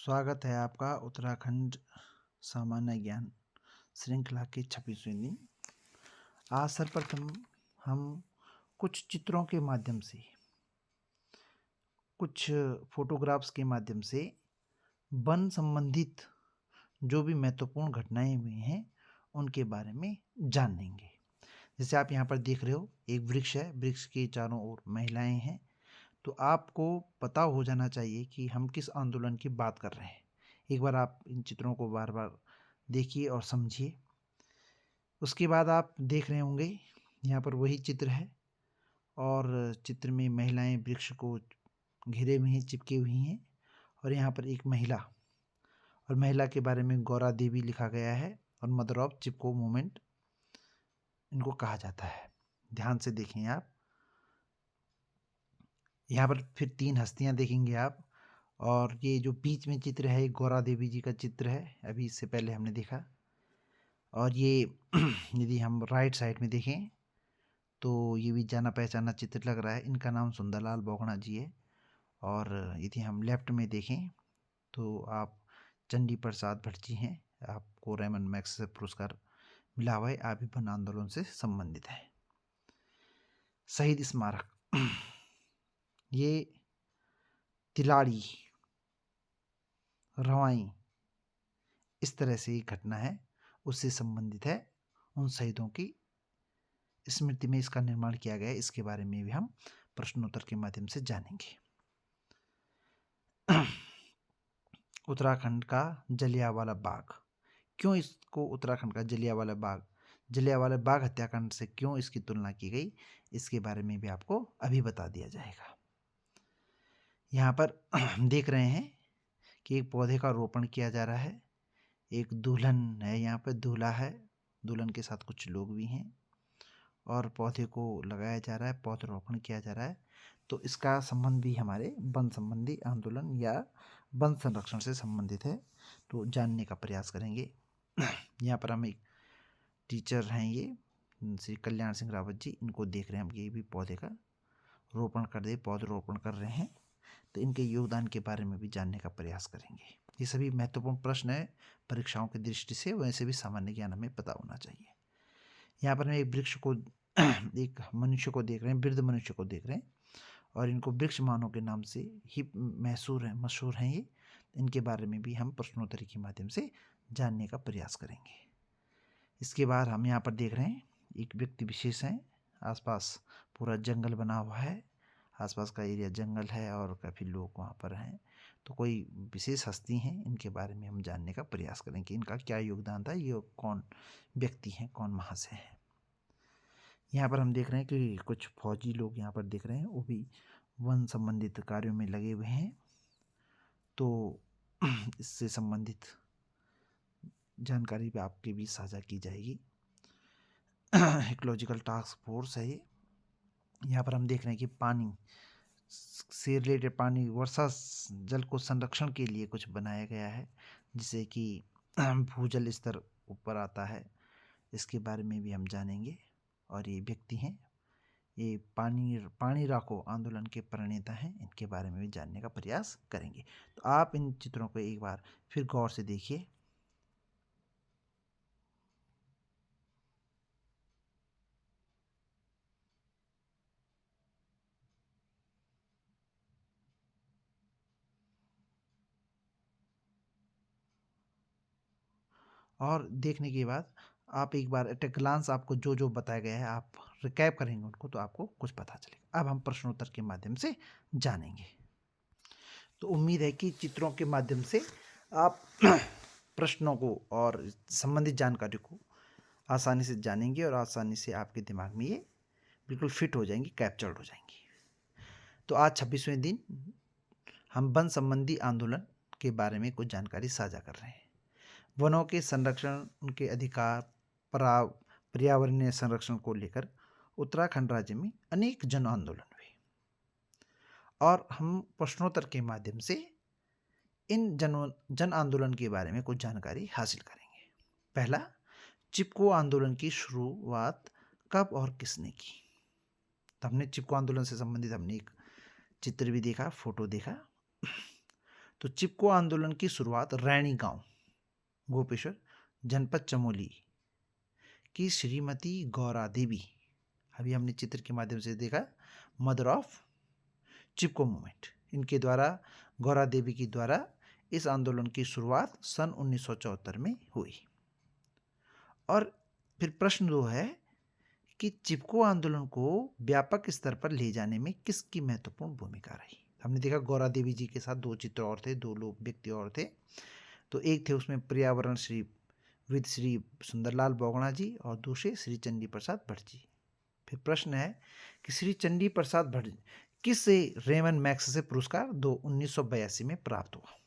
स्वागत है आपका उत्तराखंड सामान्य ज्ञान श्रृंखला के 26वें दिन। आज सर्वप्रथम हम कुछ चित्रों के माध्यम से, कुछ फोटोग्राफ्स के माध्यम से वन संबंधित जो भी महत्वपूर्ण घटनाएं हुई हैं उनके बारे में जान लेंगे। जैसे आप यहाँ पर देख रहे हो, एक वृक्ष है, वृक्ष के चारों ओर महिलाएं हैं। तो आपको पता हो जाना चाहिए कि हम किस आंदोलन की बात कर रहे हैं। एक बार आप इन चित्रों को बार बार देखिए और समझिए। उसके बाद आप देख रहे होंगे यहाँ पर वही चित्र है और चित्र में महिलाएं वृक्ष को घेरे हुए हैं, चिपके हुई हैं। और यहाँ पर एक महिला, और महिला के बारे में गौरा देवी लिखा गया है और मदर ऑफ चिपको मूवमेंट इनको कहा जाता है। ध्यान से देखें आप। यहाँ पर फिर 3 हस्तियाँ देखेंगे आप, और ये जो बीच में चित्र है गौरा देवी जी का चित्र है, अभी इससे पहले हमने देखा। और ये यदि हम राइट साइड में देखें तो ये भी जाना पहचाना चित्र लग रहा है। इनका नाम सुंदरलाल बोगड़ा जी है। और यदि हम लेफ्ट में देखें तो आप चंडी प्रसाद भट्ट जी हैं। आपको रेमन मैग्सेसे पुरस्कार मिला हुआ है, आप भी वन आंदोलन से संबंधित है। शहीद स्मारक ये तिलाड़ी, रवाई, इस तरह से एक घटना है, उससे संबंधित है। उन शहीदों की स्मृति में इसका निर्माण किया गया है। इसके बारे में भी हम प्रश्नोत्तर के माध्यम से जानेंगे। उत्तराखंड का जलियांवाला बाग, क्यों इसको उत्तराखंड का जलियांवाला बाग हत्याकांड से क्यों इसकी तुलना की गई, इसके बारे में भी आपको अभी बता दिया जाएगा। यहाँ पर देख रहे हैं कि एक पौधे का रोपण किया जा रहा है। एक दुल्हन है, यहाँ पर दूल्हा है, दुल्हन के साथ कुछ लोग भी हैं और पौधे को लगाया जा रहा है, पौधरोपण किया जा रहा है। तो इसका संबंध भी हमारे वन संबंधी आंदोलन या वन संरक्षण से संबंधित है, तो जानने का प्रयास करेंगे। यहाँ पर हम एक टीचर हैं, ये श्री कल्याण सिंह रावत जी, इनको देख रहे हैं हम। ये भी पौधे का पौधरोपण कर रहे हैं। तो इनके योगदान के बारे में भी जानने का प्रयास करेंगे। ये सभी महत्वपूर्ण प्रश्न है परीक्षाओं की दृष्टि से, वैसे भी सामान्य ज्ञान हमें पता होना चाहिए। यहाँ पर हम एक वृक्ष को एक मनुष्य को देख रहे हैं, वृद्ध मनुष्य को देख रहे हैं, और इनको वृक्ष मानव के नाम से ही मशहूर हैं ये। इनके बारे में भी हम प्रश्नोत्तरी के माध्यम से जानने का प्रयास करेंगे। इसके बाद हम यहाँ पर देख रहे हैं एक व्यक्ति विशेष हैं। आसपास पूरा जंगल बना हुआ है, आसपास का एरिया जंगल है और काफ़ी लोग वहाँ पर हैं। तो कोई विशेष हस्ती हैं, इनके बारे में हम जानने का प्रयास करेंगे। इनका क्या योगदान था, ये कौन व्यक्ति हैं, कौन महाशय हैं। यहाँ पर हम देख रहे हैं कि कुछ फौजी लोग यहाँ पर दिख रहे हैं, वो भी वन संबंधित कार्यों में लगे हुए हैं। तो इससे संबंधित जानकारी भी आपके बीच साझा की जाएगी। इकोलॉजिकल टास्क फोर्स है ये। यहाँ पर हम देख रहे हैं कि पानी से रिलेटेड, पानी वर्षा जल को संरक्षण के लिए कुछ बनाया गया है, जिससे कि भूजल स्तर ऊपर आता है। इसके बारे में भी हम जानेंगे। और ये व्यक्ति हैं, ये पानी राखो आंदोलन के प्रणेता हैं, इनके बारे में भी जानने का प्रयास करेंगे। तो आप इन चित्रों को एक बार फिर गौर से देखिए। और देखने के बाद आप एक बार एट ए ग्लांस आपको जो जो बताया गया है आप रिकैप करेंगे उनको, तो आपको कुछ पता चलेगा। अब हम प्रश्नोत्तर के माध्यम से जानेंगे। तो उम्मीद है कि चित्रों के माध्यम से आप प्रश्नों को और संबंधित जानकारी को आसानी से जानेंगे और आसानी से आपके दिमाग में ये बिल्कुल फिट हो जाएंगी, कैप्चर्ड हो जाएंगी। तो आज 26वें दिन हम वन संबंधी आंदोलन के बारे में कुछ जानकारी साझा कर रहे हैं। वनों के संरक्षण, उनके अधिकार, पर्यावरणीय संरक्षण को लेकर उत्तराखंड राज्य में अनेक जन आंदोलन हुए और हम प्रश्नोत्तर के माध्यम से इन जन आंदोलन के बारे में कुछ जानकारी हासिल करेंगे। पहला, चिपको आंदोलन की शुरुआत कब और किसने की। तो हमने चिपको आंदोलन से संबंधित हमने एक चित्र भी देखा, फोटो देखा। तो चिपको आंदोलन की शुरुआत रैणी गांव, गोपेश्वर, जनपद चमोली की श्रीमती गौरा देवी, अभी हमने चित्र के माध्यम से देखा, मदर ऑफ चिपको मूवमेंट, इनके द्वारा, गौरा देवी के द्वारा इस आंदोलन की शुरुआत सन 1974 में हुई। और फिर प्रश्न 2 है कि चिपको आंदोलन को व्यापक स्तर पर ले जाने में किसकी महत्वपूर्ण भूमिका रही। हमने देखा गौरा देवी जी के साथ 2 चित्र और थे, 2 लोग व्यक्ति और थे। तो एक थे उसमें पर्यावरण श्री सुंदरलाल बोगड़ा जी और दूसरे श्री चंडी प्रसाद भट्ट जी। फिर प्रश्न है कि श्री चंडी प्रसाद भट्ट किस रेमन मैक्स से पुरस्कार 1982 में प्राप्त हुआ।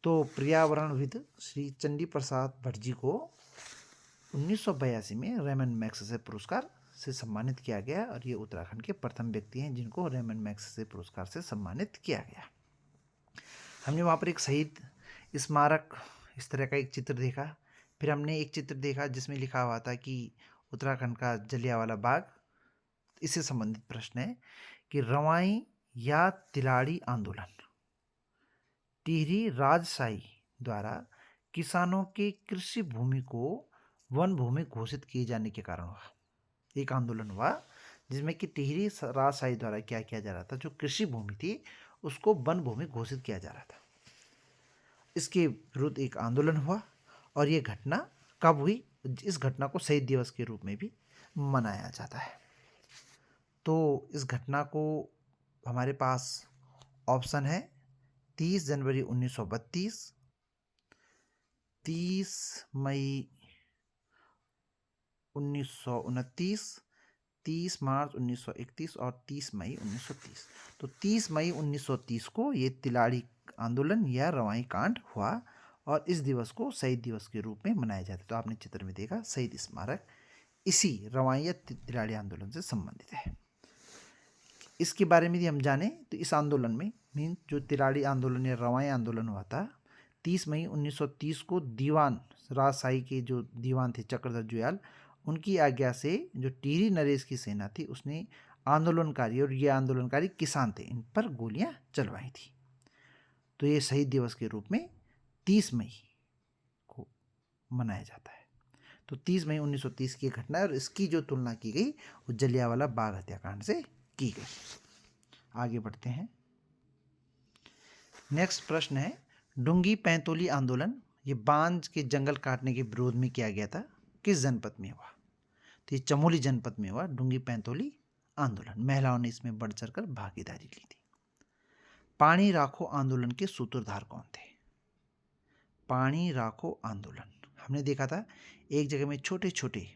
तो पर्यावरणविद श्री चंडी प्रसाद भट्ट जी को 1982 में रेमन मैक्स से पुरस्कार से सम्मानित किया गया और ये उत्तराखंड के प्रथम व्यक्ति हैं जिनको रेमन मैक्स से पुरस्कार से सम्मानित किया गया। हमने वहाँ पर एक शहीद स्मारक इस तरह का एक चित्र देखा। फिर हमने एक चित्र देखा जिसमें लिखा हुआ था कि उत्तराखंड का जलियांवाला बाग। इससे संबंधित प्रश्न है कि रवाई या तिलाड़ी आंदोलन टिहरी राजशाही द्वारा किसानों के कृषि भूमि को वन भूमि घोषित किए जाने के कारण हुआ। एक आंदोलन हुआ जिसमें कि टिहरी राजशाही द्वारा क्या किया जा रहा था, जो कृषि भूमि थी उसको वन भूमि घोषित किया जा रहा था। इसके विरुद्ध एक आंदोलन हुआ और ये घटना कब हुई, इस घटना को शहीद दिवस के रूप में भी मनाया जाता है। तो इस घटना को हमारे पास ऑप्शन है 30 जनवरी 1932, 30 मई 1929, 30 मार्च 1931 और 30 मई 1930। तो 30 मई 1930 को ये तिलाड़ी आंदोलन या रवाई कांड हुआ और इस दिवस को शहीद दिवस के रूप में मनाया जाता है। तो आपने चित्र में देखा शहीद स्मारक इसी रवाई या तिलाड़ी आंदोलन से संबंधित है। इसके बारे में यदि हम जाने तो इस आंदोलन में मीन जो तिलाड़ी आंदोलन या रवाई आंदोलन हुआ था 30 मई 1930 को दीवान राजशाही के जो दीवान थे चक्रधर जुयाल, उनकी आज्ञा से जो टिहरी नरेश की सेना थी उसने आंदोलनकारी, और ये आंदोलनकारी किसान थे, इन पर गोलियां चलवाई थी। तो ये शहीद दिवस के रूप में 30 मई को मनाया जाता है। तो 30 मई 1930 की घटना है और इसकी जो तुलना की गई वो जलियांवाला बाग हत्याकांड से की गई। आगे बढ़ते हैं। नेक्स्ट प्रश्न है डुंगी पैंतोली आंदोलन, ये बांज के जंगल काटने के विरोध में किया गया था, किस जनपद में हुआ। तो ये चमोली जनपद में हुआ डुंगी पैंतोली आंदोलन। महिलाओं ने इसमें बढ़ चढ़कर भागीदारी ली थी। पानी राखो आंदोलन के सूत्रधार कौन थे। पानी राखो आंदोलन हमने देखा था एक जगह में छोटे छोटे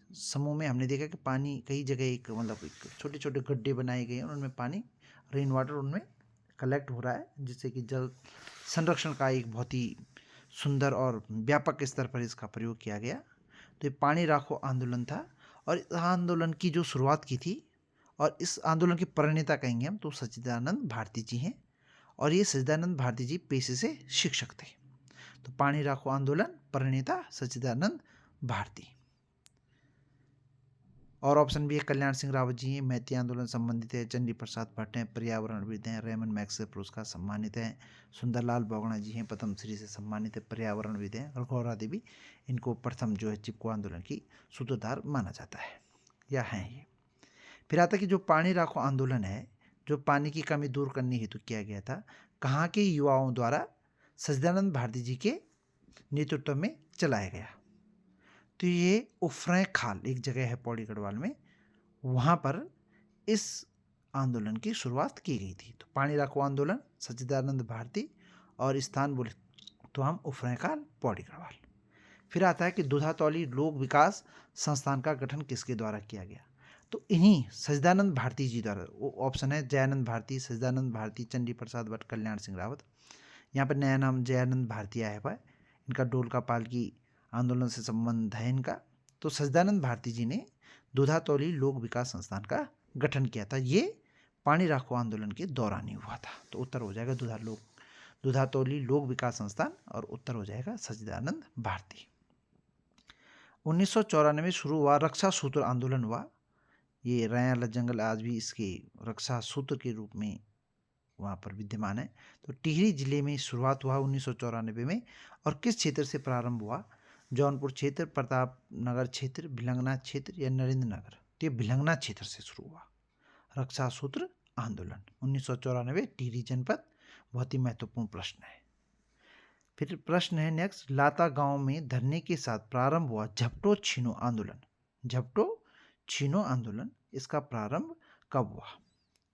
समूह में हमने देखा कि पानी कई जगह एक मतलब छोटे छोटे गड्ढे बनाए गए हैं और उनमें पानी रेन वाटर उनमें कलेक्ट हो रहा है, जिससे कि जल संरक्षण का एक बहुत ही सुंदर और व्यापक स्तर पर इसका प्रयोग किया गया। तो ये पानी राखो आंदोलन था और इस आंदोलन की जो शुरुआत की थी और इस आंदोलन की प्रणेता कहेंगे हम तो सच्चिदानंद भारती जी हैं और ये सच्चिदानंद भारती जी पेशे से शिक्षक थे। तो पानी राखो आंदोलन प्रणेता सच्चिदानंद भारती। और ऑप्शन भी है कल्याण सिंह रावत जी हैं, मैती आंदोलन संबंधित है, चंडी प्रसाद भट्ट हैं, पर्यावरणविद हैं, रेमन मैक्स से पुरस्कार सम्मानित हैं, सुंदरलाल बोगड़ा जी हैं, पद्मश्री से सम्मानित है, पर्यावरणविद हैं, और गौरा देवी इनको प्रथम जो है चिपको आंदोलन की सूत्रधार माना जाता है या हैं ये। फिर आता है कि जो पानी राखो आंदोलन है जो पानी की कमी दूर करने हेतु किया गया था, कहाँ के युवाओं द्वारा सच्चिदानंद भारती जी के नेतृत्व में चलाया गया। तो ये उफ्रें खाल एक जगह है पौड़ी गढ़वाल में, वहाँ पर इस आंदोलन की शुरुआत की गई थी। तो पानी राखो आंदोलन सच्चिदानंद भारती और स्थान बोले तो हम उफ्रें खाल पौड़ी गढ़वाल। फिर आता है कि दुधातौली लोक विकास संस्थान का गठन किसके द्वारा किया गया। तो इन्हीं सच्चिदानंद भारती जी द्वारा। वो ऑप्शन है जयानंद भारती, सच्चिदानंद भारती, चंडी प्रसाद भट्ट, कल्याण सिंह रावत। यहाँ पर नया नाम जयानंद भारती आया हुआ है। इनका डोलका पाल की आंदोलन से संबंध है इनका। तो सच्चिदानंद भारती जी ने दुधातौली लोक विकास संस्थान का गठन किया था। ये पानी राखो आंदोलन के दौरान ही हुआ था। तो उत्तर हो जाएगा दुधातौली लोक विकास संस्थान और उत्तर हो जाएगा सच्चिदानंद भारती। 1994 में शुरू हुआ रक्षा सूत्र आंदोलन हुआ। ये रैयाला जंगल आज भी इसके रक्षा सूत्र के रूप में वहाँ पर विद्यमान है। तो टिहरी जिले में शुरुआत हुआ 1994 में, और किस क्षेत्र से प्रारंभ हुआ? जौनपुर क्षेत्र, प्रताप नगर क्षेत्र, भिलंगना क्षेत्र या नरेंद्र नगर? तो ये भिलंगना क्षेत्र से शुरू हुआ। रक्षा सूत्र आंदोलन 1994, टिहरी जनपद। बहुत ही महत्वपूर्ण प्रश्न है। फिर प्रश्न है नेक्स्ट, लाता गांव में धरने के साथ प्रारंभ हुआ झपटो छीनो आंदोलन। झपटो छीनो आंदोलन, इसका प्रारंभ कब हुआ?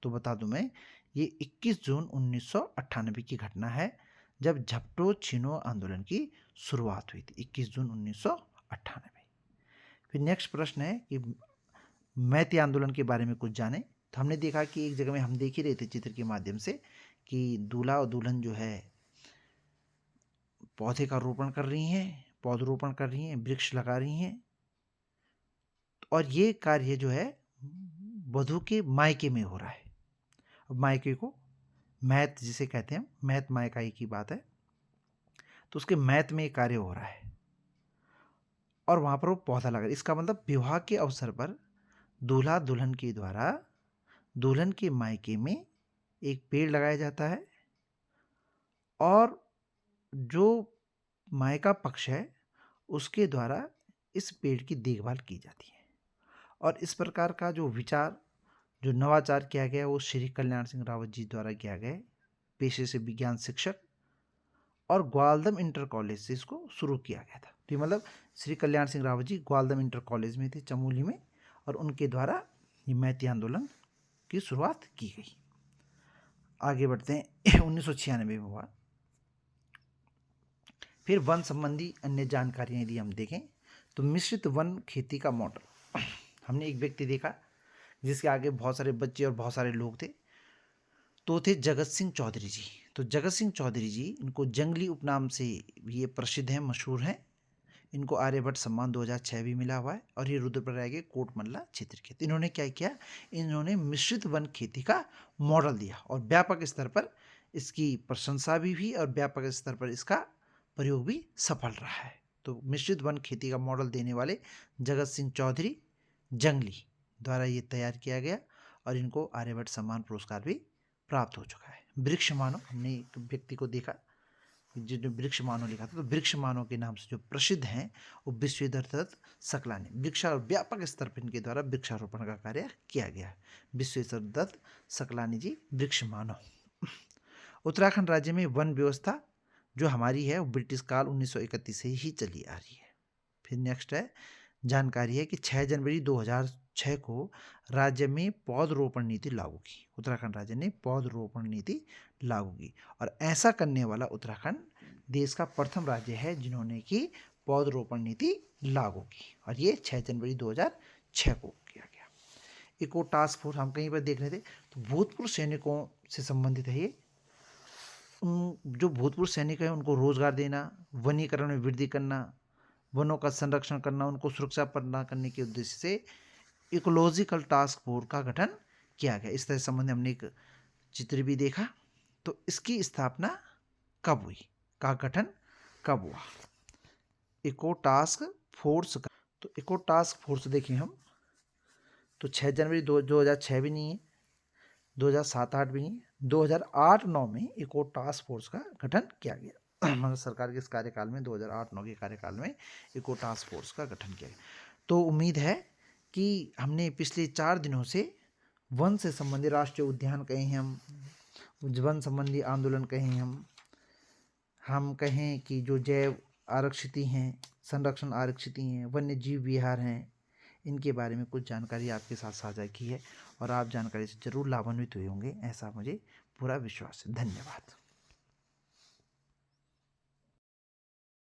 तो बता दूं मैं, ये 21 जून 1998 की घटना है, जब झपटो छीनो आंदोलन की शुरुआत हुई थी, 21 जून 1998। फिर नेक्स्ट प्रश्न है कि मैती आंदोलन के बारे में कुछ जाने। तो हमने देखा कि एक जगह में हम देख ही रहे थे चित्र के माध्यम से कि दूल्हा और दुल्हन जो है पौधे का रोपण कर रही हैं, पौधरोपण कर रही हैं, वृक्ष लगा रही हैं, और ये कार्य जो है वधू के मायके में हो रहा है। अब मायके को मैत जिसे कहते हैं, मैत मायकाई की बात है, तो उसके मैत में कार्य हो रहा है और वहाँ पर वो पौधा लगा। इसका मतलब विवाह के अवसर पर दूल्हा दुल्हन के द्वारा दुल्हन के मायके में एक पेड़ लगाया जाता है और जो मायका पक्ष है उसके द्वारा इस पेड़ की देखभाल की जाती है। और इस प्रकार का जो विचार, जो नवाचार किया गया, वो श्री कल्याण सिंह रावत जी द्वारा किया गया, पेशे से विज्ञान शिक्षक, और ग्वालदम इंटर कॉलेज से इसको शुरू किया गया था। तो मतलब श्री कल्याण सिंह रावत जी ग्वालदम इंटर कॉलेज में थे, चमोली में, और उनके द्वारा ये मैती आंदोलन की शुरुआत की गई। आगे बढ़ते हैं। 1996 में हुआ। फिर वन संबंधी अन्य जानकारियाँ यदि हम देखें तो मिश्रित वन खेती का मॉडल, हमने एक व्यक्ति देखा जिसके आगे बहुत सारे बच्चे और बहुत सारे लोग थे, तो थे जगत सिंह चौधरी जी। तो जगत सिंह चौधरी जी, इनको जंगली उपनाम से ये प्रसिद्ध हैं, मशहूर हैं। इनको आर्यभट्ट सम्मान 2006 भी मिला हुआ है, और ये रुद्रप्रयाग के कोटमल्ला क्षेत्र के। तो इन्होंने क्या किया, इन्होंने मिश्रित वन खेती का मॉडल दिया और व्यापक स्तर पर इसकी प्रशंसा भी हुई और व्यापक स्तर पर इसका प्रयोग भी सफल रहा है। तो मिश्रित वन खेती का मॉडल देने वाले जगत सिंह चौधरी जंगली द्वारा ये तैयार किया गया और इनको आर्यभट्ट सम्मान पुरस्कार भी प्राप्त हो चुका है। वृक्ष मानव, हमने एक व्यक्ति को देखा जिन्होंने वृक्ष मानव लिखा था, तो वृक्ष मानव के नाम से जो प्रसिद्ध हैं वो विश्वेश्वर दत्त सकलानी। वृक्षा व्यापक स्तर पर इनके द्वारा वृक्षारोपण का कार्य किया गया। विश्वेश्वर दत्त सकलानी जी वृक्ष मानव। उत्तराखंड राज्य में वन व्यवस्था जो हमारी है वो ब्रिटिश काल 1931 से ही चली आ रही है। फिर नेक्स्ट है जानकारी है कि 6 जनवरी 2006 को राज्य में पौधरोपण नीति लागू की। उत्तराखंड राज्य ने पौधरोपण नीति लागू की और ऐसा करने वाला उत्तराखंड देश का प्रथम राज्य है जिन्होंने की पौधरोपण नीति लागू की, और ये 6 जनवरी 2006 को किया गया। इको टास्क फोर्स हम कहीं पर देख रहे थे, तो भूतपूर्व सैनिकों से संबंधित है ये। जो भूतपूर्व सैनिक हैं उनको रोजगार देना, वनीकरण में वृद्धि करना, वनों का संरक्षण करना, उनको सुरक्षा प्रदान करने के उद्देश्य से इकोलॉजिकल टास्क फोर्स का गठन किया गया। इस तरह से संबंध हमने एक चित्र भी देखा। तो इसकी स्थापना कब हुई, का गठन कब हुआ? इको टास्क फोर्स का, तो इको टास्क फोर्स देखें हम तो 6 जनवरी 2006 भी नहीं है, 2007-8 भी नहीं है, 2008-9 में इको टास्क फोर्स का गठन किया गया। मतलब सरकार के इस कार्यकाल में 2008-9 के कार्यकाल में इको टास्क फोर्स का गठन किया गया। तो उम्मीद है कि हमने पिछले 4 दिनों से वन से संबंधित राष्ट्रीय उद्यान कहें हम, वन संबंधी आंदोलन कहें हम कहें कि जो जैव आरक्षित हैं, संरक्षण आरक्षित हैं, वन्य जीव विहार हैं, इनके बारे में कुछ जानकारी आपके साथ साझा की है और आप जानकारी से जरूर लाभान्वित हुए होंगे, ऐसा मुझे पूरा विश्वास है। धन्यवाद।